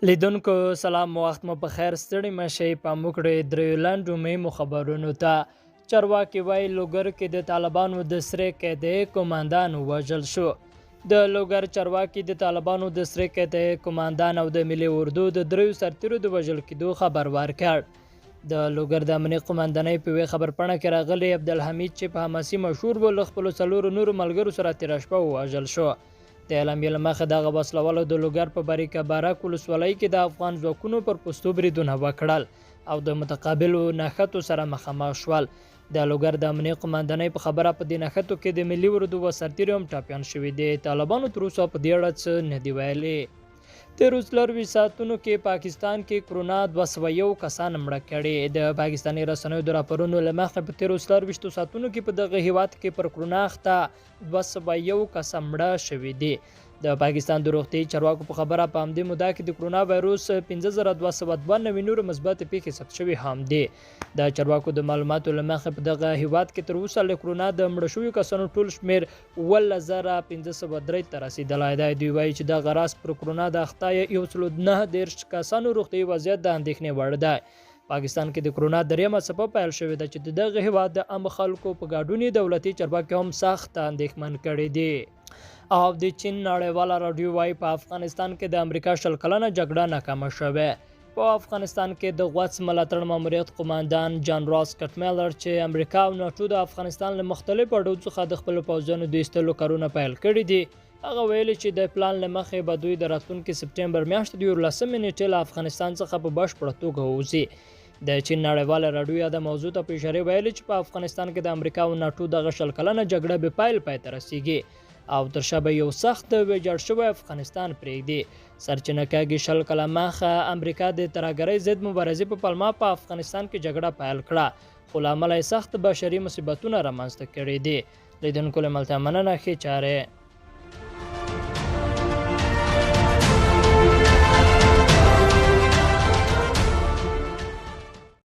لیدونکو سلام وخت مو په خیر ستړي مشئ په موږ دریو لنډو مهمو خبرونو ته چارواکي وایي لوګر کې د طالبانو د سرې قیدۍ کماندان ووژل شو. د لوګر چارواکي د طالبانو د سرې قیدۍ کماندان او د ملي اردو د دریو سرتیرو د وژل کېدو خبر ورکړ. د لوګر د امنیت قماندانۍ په یوې خبرپاڼه کې راغلي عبدالحمید چې په حماسي مشهور و له خپلو څلورو نورو ملګرو سره تېره شپه ووژل شو. د اعلامیې له مخې دغه وسلوالو د لوګر په باریکه بارک ولسوالۍ کې د افغان ځواکونو پر پوستو بریدونه وکړل او د متقابلو نښتو سره مخامخ شول. د لوګر د امنیت قماندانۍ په خبره په دې نښتو کې د ملي اردو و سرتیري هم ټاپیان شوي دي. طالبانو تر اوسه په دې اړه څه نه دي ویلي. تېرو 24 ساعتونو کې پاکستان کې کرونا 201 کسان مړه کړي. د پاکستاني رسنیو د راپورونو له مخې په تېرو 24 ساعتونو کې په دغه هیواد کې پر کرونا اخته 201 کسان مړه شوي دي. د پاکستان د روغتیايي چارواکو په خبره په همدې موده کې د کرونا وایروس 5292 نورو مثبتې پیښې ثبت شوي هم دي. د چارواکو د معلوماتو له مخې په دغه هیواد کې تر اوسه له کرونا د مړه شویو کسانو ټول شمېر 11503 ته رسېدلی دی. دوی وایي چې دغه راز پر کرونا د اخته 119 کسانو روغتیايي وضعیت د اندېښنې وړ دی. پاکستان کې د کرونا دریمه څپه پیل شوې ده چې د دغه هیواد د عام خلکو په ګډون دولتي چارواکي هم سخت اندېښمن کړي دي. او د چین نړیواله راډیو وایي په افغانستان کې د امریکا 100 کلنه جګړه ناکامه شوې. په افغانستان کې د غوڅ ملاتړ ماموریت قماندان جان راس کټمیلر چې امریکا او ناټو د افغانستان له مختلفو اډو څخه د خپلو پوځیانو د ایستلو کارونه پیل کړي دي، هغه ویلي چې د پلان له مخې به دوی د راتلونکي سپټمبر میاشتې د 14 نیټې له افغانستان څخه په بشپړه توګه ووځي. د چین نړیواله راډیو د موضوع ته په اشاره ویلي چې په افغانستان کې د امریکا او ناټو دغه 100 کلنه جګړه به پای ته رسیږي او تر شا به یو سخت ویجاړ شوی افغانستان پرېږدي. سرچینه کېږي 100 کاله مخه امریکا د ترهګرۍ ضد مبارزې په پلمه په افغانستان کې جګړه پیل کړه، خو له امله یې سخت بشري مصیبتونه رامنځته کړي دي. لیدونکو له ملته مننه، ښې چارې.